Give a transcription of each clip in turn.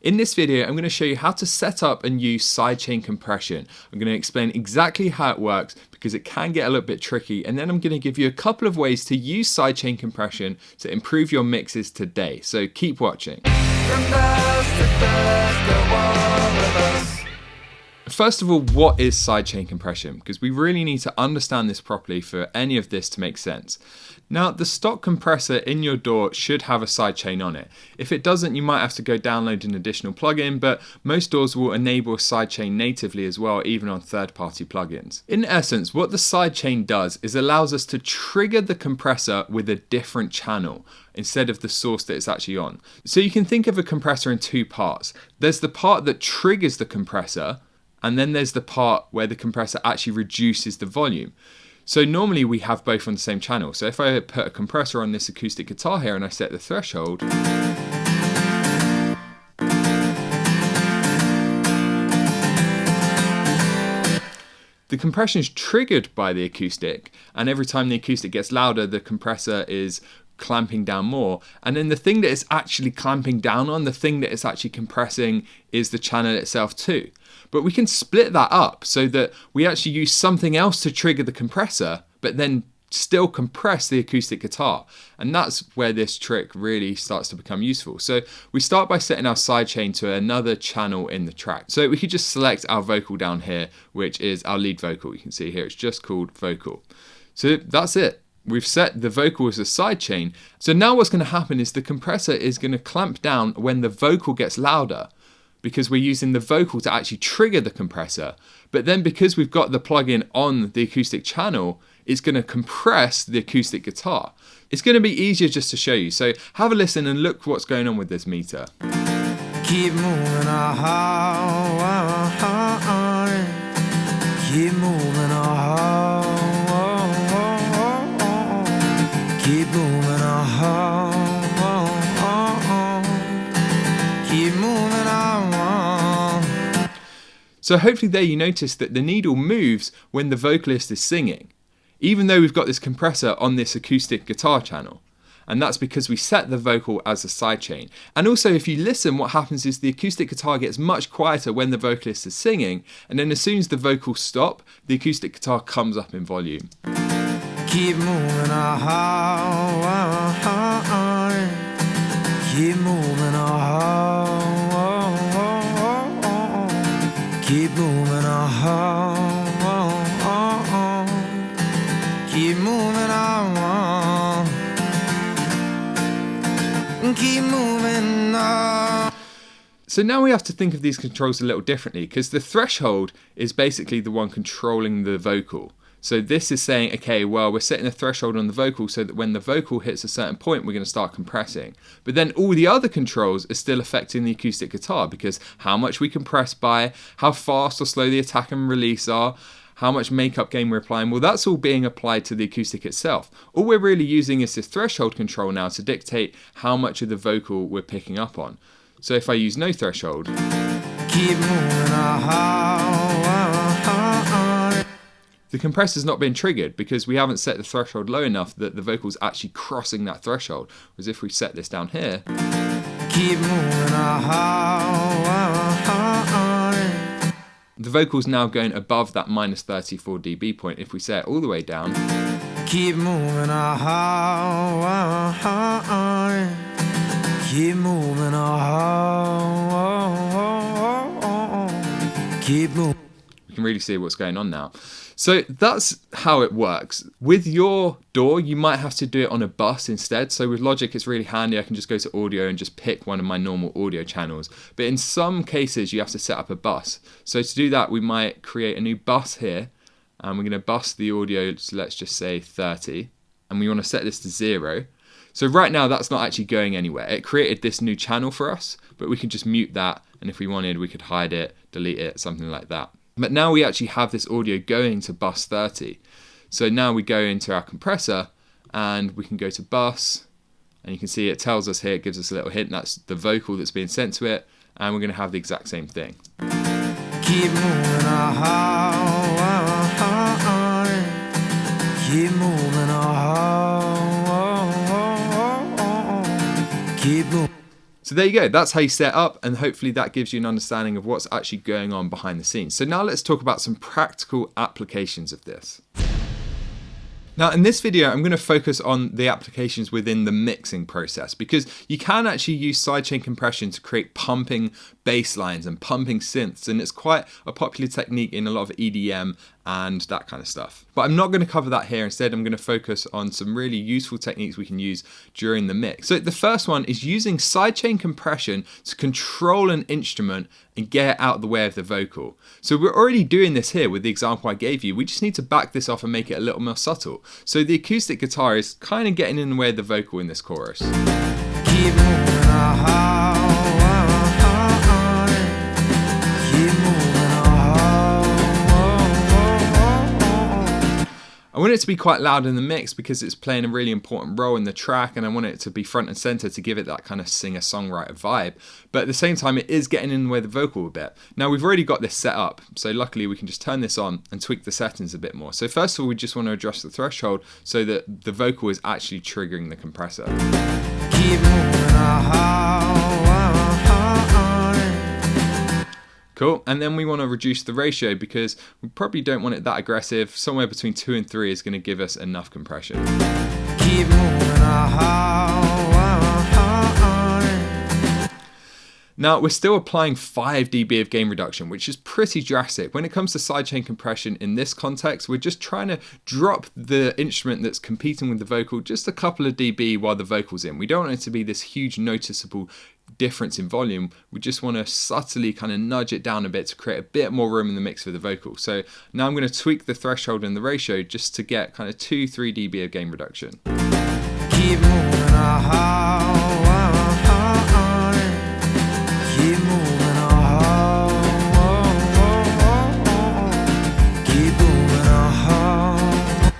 In this video, I'm going to show you how to set up and use sidechain compression. I'm going to explain exactly how it works because it can get a little bit tricky, and then I'm going to give you a couple of ways to use sidechain compression to improve your mixes today. So keep watching. First of all, what is sidechain compression? Because we really need to understand this properly for any of this to make sense. Now, the stock compressor in your DAW should have a sidechain on it. If it doesn't, you might have to go download an additional plugin, but most DAWs will enable a sidechain natively as well, even on third-party plugins. In essence, what the sidechain does is allows us to trigger the compressor with a different channel instead of the source that it's actually on. So you can think of a compressor in two parts. There's the part that triggers the compressor, and then there's the part where the compressor actually reduces the volume. So normally we have both on the same channel. So if I put a compressor on this acoustic guitar here and I set the threshold, the compression is triggered by the acoustic, and every time the acoustic gets louder, the compressor is clamping down more. And then the thing that it's actually clamping down on, the thing that it's actually compressing, is the channel itself too. But we can split that up so that we actually use something else to trigger the compressor, but then still compress the acoustic guitar. And that's where this trick really starts to become useful. So we start by setting our sidechain to another channel in the track. So we could just select our vocal down here, which is our lead vocal. You can see here, it's just called vocal. So that's it. We've set the vocal as a sidechain. So now what's going to happen is the compressor is going to clamp down when the vocal gets louder, because we're using the vocal to actually trigger the compressor. But then because we've got the plugin on the acoustic channel, it's going to compress the acoustic guitar. It's going to be easier just to show you. So have a listen and look what's going on with this meter. Keep moving keep moving keep moving keep moving on. So hopefully there you notice that the needle moves when the vocalist is singing, even though we've got this compressor on this acoustic guitar channel. And that's because we set the vocal as a sidechain. And also if you listen, what happens is the acoustic guitar gets much quieter when the vocalist is singing, and then as soon as the vocals stop, the acoustic guitar comes up in volume. Keep moving keep moving keep moving keep moving keep moving on. So now we have to think of these controls a little differently, because the threshold is basically the one controlling the vocal. So this is saying, okay, well, we're setting a threshold on the vocal so that when the vocal hits a certain point, we're going to start compressing. But then all the other controls are still affecting the acoustic guitar, because how much we compress by, how fast or slow the attack and release are, how much makeup gain we're applying, well, that's all being applied to the acoustic itself. All we're really using is this threshold control now to dictate how much of the vocal we're picking up on. So if I use no threshold, keep moving the compressor's not been triggered because we haven't set the threshold low enough that the vocal's actually crossing that threshold. Whereas if we set this down here, keep moving the vocal's now going above that minus 34 dB point. If we set it all the way down, keep moving keep moving keep moving. you can really see what's going on now. So that's how it works. With your DAW, you might have to do it on a bus instead. So with Logic, it's really handy. I can just go to audio and just pick one of my normal audio channels. But in some cases, you have to set up a bus. So to do that, we might create a new bus here. And we're going to bus the audio, so let's just say 30. And we want to set this to 0. So right now, that's not actually going anywhere. It created this new channel for us, but we can just mute that. And if we wanted, we could hide it, delete it, something like that. But now we actually have this audio going to bus 30. So now we go into our compressor and we can go to bus, and you can see it tells us here, it gives us a little hint, that's the vocal that's being sent to it, and we're going to have the exact same thing. Keep moving keep moving keep moving. So there you go, that's how you set up, and hopefully that gives you an understanding of what's actually going on behind the scenes. So now let's talk about some practical applications of this. Now in this video, I'm going to focus on the applications within the mixing process, because you can actually use sidechain compression to create pumping bass lines and pumping synths, and it's quite a popular technique in a lot of EDM and that kind of stuff. But I'm not going to cover that here. Instead, I'm going to focus on some really useful techniques we can use during the mix. So the first one is using sidechain compression to control an instrument and get it out of the way of the vocal. So we're already doing this here with the example I gave you. We just need to back this off and make it a little more subtle. So the acoustic guitar is kind of getting in the way of the vocal in this chorus. Keep moving on. Keep moving I want it to be quite loud in the mix because it's playing a really important role in the track, and I want it to be front and center to give it that kind of singer-songwriter vibe. But at the same time, it is getting in the way of the vocal a bit. Now we've already got this set up, so luckily we can just turn this on and tweak the settings a bit more. So first of all, we just want to adjust the threshold so that the vocal is actually triggering the compressor. Keep moving on. Cool, and then we want to reduce the ratio because we probably don't want it that aggressive. Somewhere between 2 and 3 is going to give us enough compression. Keep moving on. Now we're still applying 5 dB of gain reduction, which is pretty drastic. When it comes to sidechain compression in this context, we're just trying to drop the instrument that's competing with the vocal just a couple of dB while the vocal's in. We don't want it to be this huge noticeable difference in volume. We just want to subtly kind of nudge it down a bit to create a bit more room in the mix for the vocal. So now I'm going to tweak the threshold and the ratio just to get kind of 2-3 dB of gain reduction. Keep moving on. Keep moving on. Keep moving on.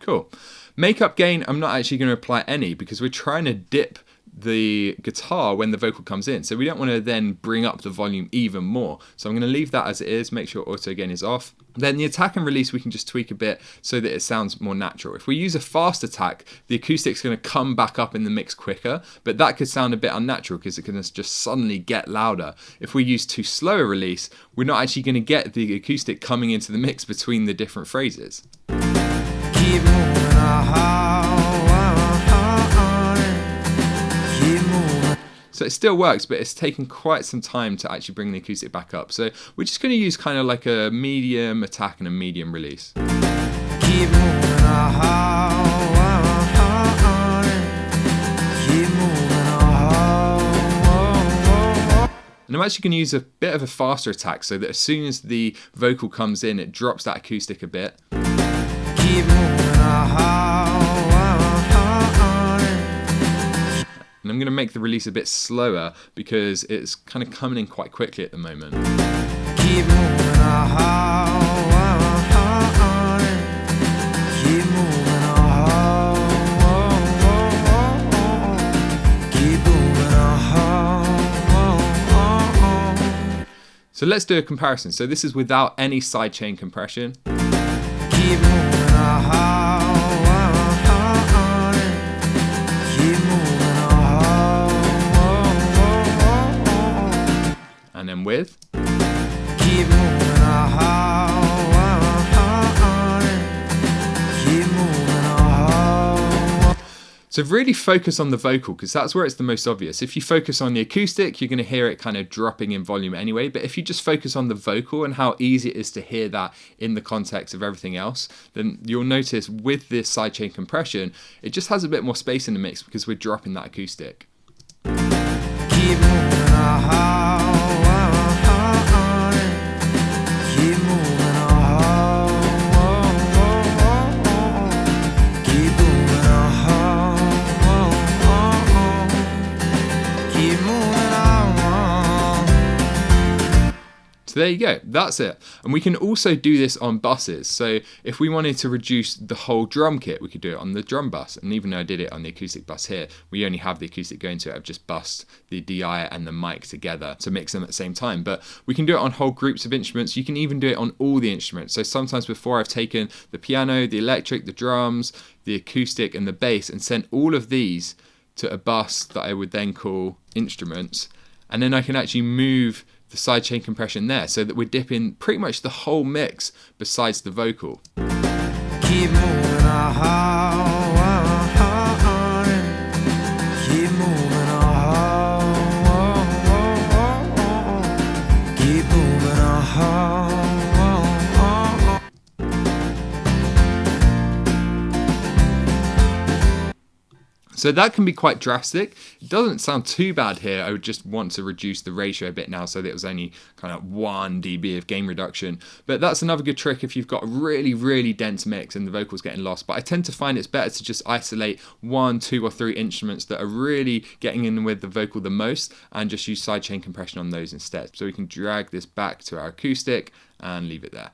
Cool. Makeup gain, I'm not actually going to apply any because we're trying to dip the guitar when the vocal comes in, so we don't want to then bring up the volume even more. So I'm going to leave that as it is, make sure auto gain is off. Then the attack and release we can just tweak a bit so that it sounds more natural. If we use a fast attack, the acoustic's going to come back up in the mix quicker, but that could sound a bit unnatural because it can just suddenly get louder. If we use too slow a release, we're not actually going to get the acoustic coming into the mix between the different phrases. Keep moving on. So it still works, but it's taken quite some time to actually bring the acoustic back up. So we're just going to use kind of like a medium attack and a medium release. Keep moving on. Keep moving on. And I'm actually going to use a bit of a faster attack so that as soon as the vocal comes in, it drops that acoustic a bit. Keep moving on. And I'm going to make the release a bit slower because it's kind of coming in quite quickly at the moment. Keep moving on. Keep moving on. Keep moving on. So let's do a comparison. So this is without any sidechain compression. Keep moving on. Keep moving on. And then with. Keep moving on. Keep moving on. So really focus on the vocal because that's where it's the most obvious. If you focus on the acoustic, you're going to hear it kind of dropping in volume anyway. But if you just focus on the vocal and how easy it is to hear that in the context of everything else, then you'll notice with this sidechain compression, it just has a bit more space in the mix because we're dropping that acoustic. Keep moving on. Keep moving on. Keep moving on. Keep moving on. So there you go, that's it. And we can also do this on buses. So if we wanted to reduce the whole drum kit, we could do it on the drum bus. And even though I did it on the acoustic bus here, we only have the acoustic going to it. I've just bussed the DI and the mic together to mix them at the same time. But we can do it on whole groups of instruments. You can even do it on all the instruments. So sometimes before I've taken the piano, the electric, the drums, the acoustic and the bass and sent all of these to a bus that I would then call instruments. And then I can actually move the sidechain compression there so that we're dipping pretty much the whole mix besides the vocal. Keep moving on. Keep moving on. Keep moving on. So that can be quite drastic. It doesn't sound too bad here. I would just want to reduce the ratio a bit now so that it was only kind of 1 dB of gain reduction. But that's another good trick if you've got a really, really dense mix and the vocal's getting lost. But I tend to find it's better to just isolate 1, 2 or 3 instruments that are really getting in with the vocal the most and just use sidechain compression on those instead. So we can drag this back to our acoustic and leave it there.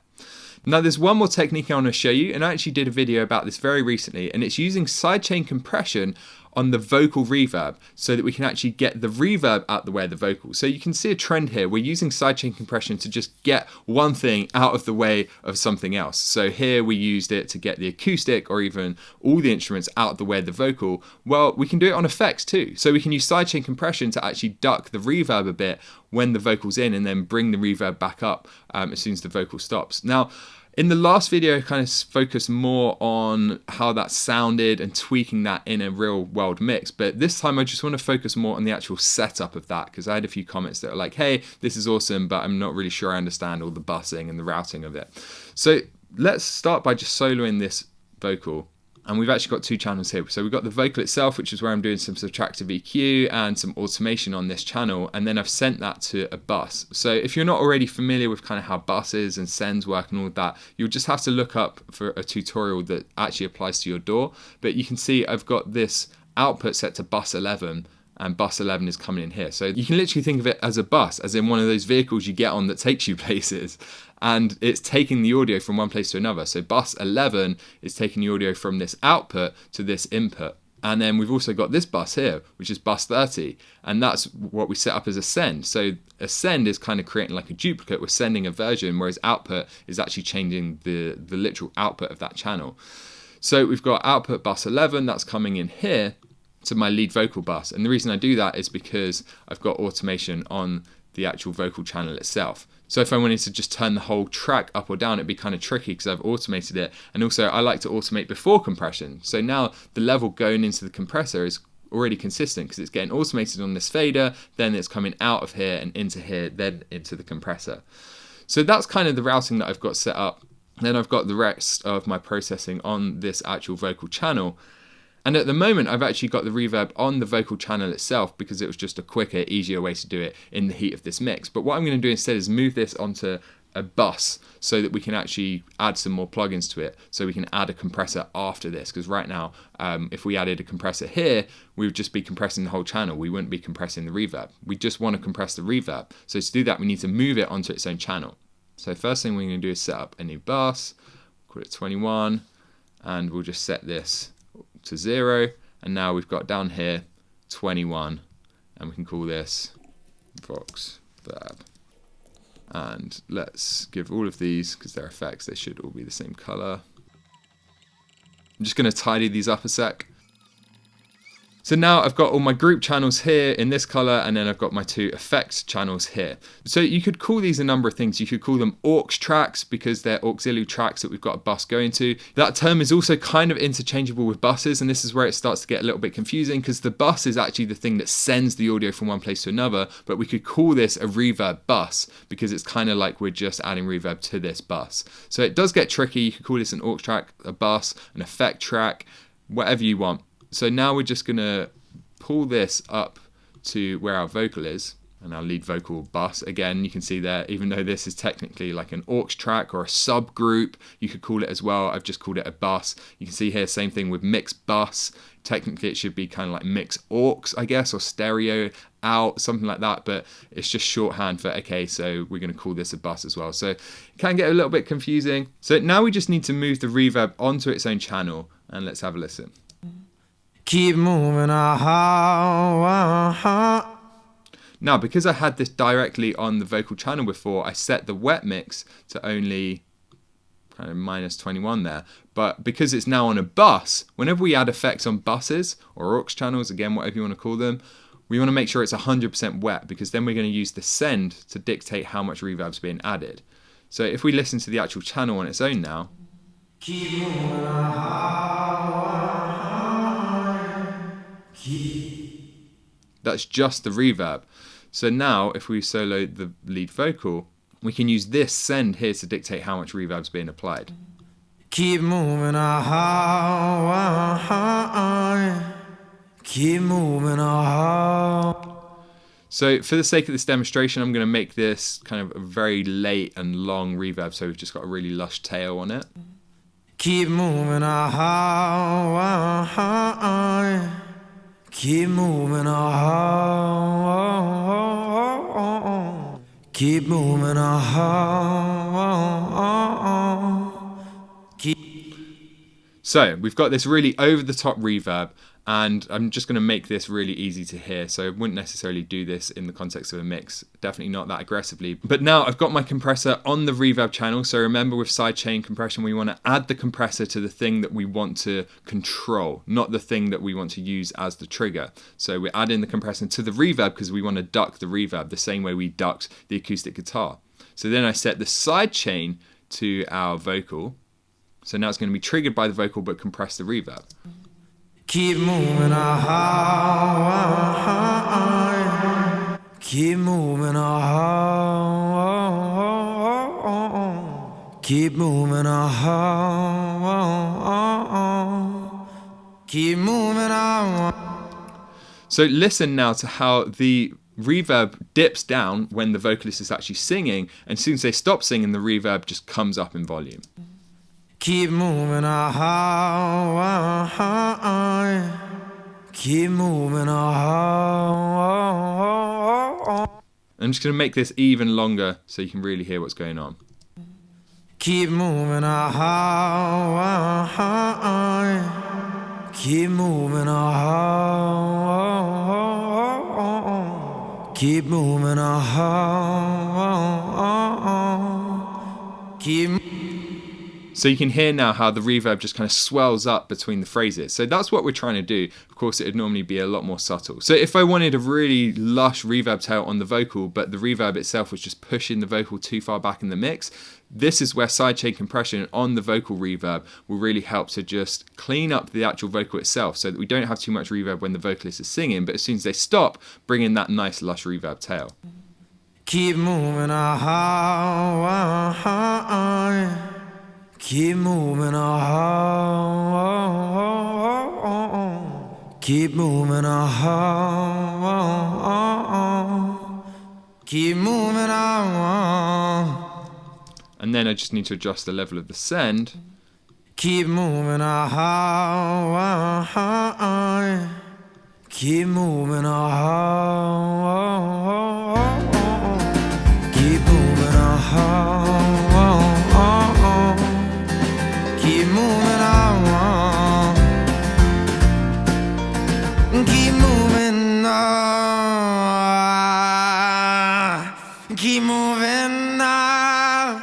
Now there's one more technique I want to show you, and I actually did a video about this very recently, and it's using sidechain compression on the vocal reverb so that we can actually get the reverb out the way of the vocal. So you can see a trend here. We're using sidechain compression to just get one thing out of the way of something else. So here we used it to get the acoustic or even all the instruments out of the way of the vocal. Well, we can do it on effects too. So we can use sidechain compression to actually duck the reverb a bit when the vocal's in and then bring the reverb back up as soon as the vocal stops. Now, in the last video, I kind of focused more on how that sounded and tweaking that in a real world mix. But this time I just want to focus more on the actual setup of that, because I had a few comments that were like, hey, this is awesome, but I'm not really sure I understand all the bussing and the routing of it. So let's start by just soloing this vocal. And we've actually got 2 channels here. So we've got the vocal itself, which is where I'm doing some subtractive EQ and some automation on this channel. And then I've sent that to a bus. So if you're not already familiar with kind of how buses and sends work and all that, you'll just have to look up for a tutorial that actually applies to your DAW. But you can see I've got this output set to bus 11. And bus 11 is coming in here. So you can literally think of it as a bus, as in one of those vehicles you get on that takes you places. And it's taking the audio from one place to another. So bus 11 is taking the audio from this output to this input. And then we've also got this bus here, which is bus 30. And that's what we set up as a send. So a send is kind of creating like a duplicate. We're sending a version, whereas output is actually changing the literal output of that channel. So we've got output bus 11, that's coming in here to my lead vocal bus. And the reason I do that is because I've got automation on the actual vocal channel itself. So if I wanted to just turn the whole track up or down, it'd be kind of tricky because I've automated it. And also I like to automate before compression. So now the level going into the compressor is already consistent because it's getting automated on this fader, then it's coming out of here and into here, then into the compressor. So that's kind of the routing that I've got set up. Then I've got the rest of my processing on this actual vocal channel. And at the moment, I've actually got the reverb on the vocal channel itself because it was just a quicker, easier way to do it in the heat of this mix. But what I'm going to do instead is move this onto a bus so that we can actually add some more plugins to it. So we can add a compressor after this, because right now, if we added a compressor here, we would just be compressing the whole channel. We wouldn't be compressing the reverb. We just want to compress the reverb. So to do that, we need to move it onto its own channel. So first thing we're going to do is set up a new bus, call it 21, and we'll just set this to 0, and now we've got down here 21, and we can call this Vox Verb. And let's give all of these, because they're effects, they should all be the same color. I'm just going to tidy these up a sec. So now I've got all my group channels here in this color, and then I've got my 2 effects channels here. So you could call these a number of things. You could call them aux tracks because they're auxiliary tracks that we've got a bus going to. That term is also kind of interchangeable with buses, and this is where it starts to get a little bit confusing because the bus is actually the thing that sends the audio from one place to another, but we could call this a reverb bus because it's kind of like we're just adding reverb to this bus. So it does get tricky. You could call this an aux track, a bus, an effect track, whatever you want. So now we're just going to pull this up to where our vocal is, and our lead vocal bus. Again, you can see there, even though this is technically like an aux track or a subgroup, you could call it as well. I've just called it a bus. You can see here, same thing with mix bus. Technically, it should be kind of like mix aux, I guess, or stereo out, something like that. But it's just shorthand for, okay, so we're going to call this a bus as well. So it can get a little bit confusing. So now we just need to move the reverb onto its own channel, and let's have a listen. Keep moving on. Now, because I had this directly on the vocal channel before, I set the wet mix to only kind of minus 21 there. But because it's now on a bus, whenever we add effects on buses or aux channels, again, whatever you want to call them, we want to make sure it's 100% wet, because then we're going to use the send to dictate how much reverb's being added. So if we listen to the actual channel on its own now, Keep moving on. that's just the reverb. So now if we solo the lead vocal, we can use this send here to dictate how much reverb's being applied. Keep moving on. Keep moving on. So for the sake of this demonstration, I'm going to make this kind of a very late and long reverb, so we've just got a really lush tail on it. Keep moving on. Keep moving on. Keep moving on. So we've got this really over-the-top reverb, and I'm just going to make this really easy to hear, so I wouldn't necessarily do this in the context of a mix, definitely not that aggressively. But now I've got my compressor on the reverb channel, so remember with sidechain compression we want to add the compressor to the thing that we want to control, not the thing that we want to use as the trigger. So we're adding the compressor to the reverb because we want to duck the reverb the same way we ducked the acoustic guitar. So then I set the sidechain to our vocal, so now it's going to be triggered by the vocal but compress the reverb. Keep moving on. Keep moving on. Keep moving on. Keep moving on. So listen now to how the reverb dips down when the vocalist is actually singing, and as soon as they stop singing, the reverb just comes up in volume. Keep moving on. Keep moving on. I'm just going to make this even longer so you can really hear what's going on. Keep moving on. Keep moving on. Keep moving on. Keep. So you can hear now how the reverb just kind of swells up between the phrases. So that's what we're trying to do. Of course, it would normally be a lot more subtle. So if I wanted a really lush reverb tail on the vocal, but the reverb itself was just pushing the vocal too far back in the mix, this is where sidechain compression on the vocal reverb will really help to just clean up the actual vocal itself so that we don't have too much reverb when the vocalist is singing, but as soon as they stop, bring in that nice lush reverb tail. Keep moving on. Keep moving on. Keep moving on. Keep moving on. And then I just need to adjust the level of the send. Keep moving on. Keep moving on. Keep moving on. Keep moving on. Keep moving on. Keep moving on.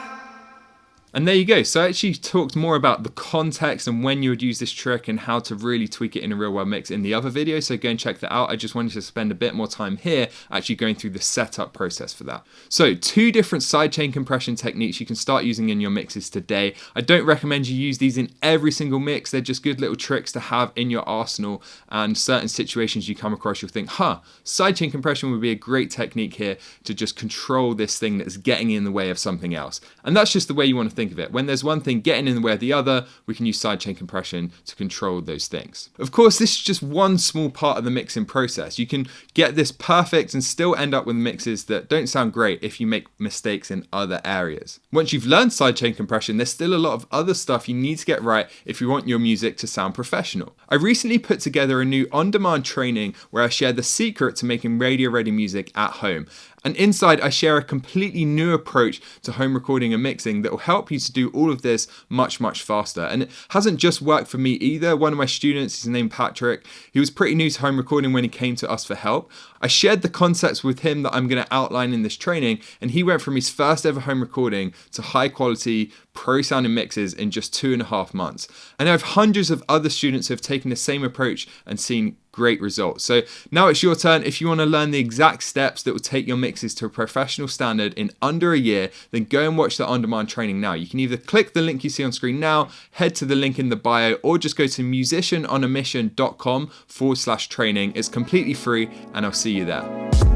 And there you go. So I actually talked more about the context and when you would use this trick and how to really tweak it in a real world mix in the other video. So go and check that out. I just wanted to spend a bit more time here actually going through the setup process for that. So 2 different sidechain compression techniques you can start using in your mixes today. I don't recommend you use these in every single mix. They're just good little tricks to have in your arsenal, and certain situations you come across you'll think, sidechain compression would be a great technique here to just control this thing that's getting in the way of something else. And that's just the way you want to think of it. When there's one thing getting in the way of the other, we can use sidechain compression to control those things. Of course, this is just one small part of the mixing process. You can get this perfect and still end up with mixes that don't sound great if you make mistakes in other areas. Once you've learned sidechain compression, there's still a lot of other stuff you need to get right if you want your music to sound professional. I recently put together a new on-demand training where I share the secret to making radio-ready music at home. And inside, I share a completely new approach to home recording and mixing that will help you to do all of this much, much faster. And it hasn't just worked for me either. One of my students, his name Patrick, he was pretty new to home recording when he came to us for help. I shared the concepts with him that I'm going to outline in this training, and he went from his first ever home recording to high quality pro sounding mixes in just 2.5 months. And I have hundreds of other students who have taken the same approach and seen great results. So now it's your turn. If you want to learn the exact steps that will take your mixes to a professional standard in under a year, then go and watch the on-demand training now. You can either click the link you see on screen now, head to the link in the bio, or just go to musicianonamission.com/training. It's completely free, and I'll see you there.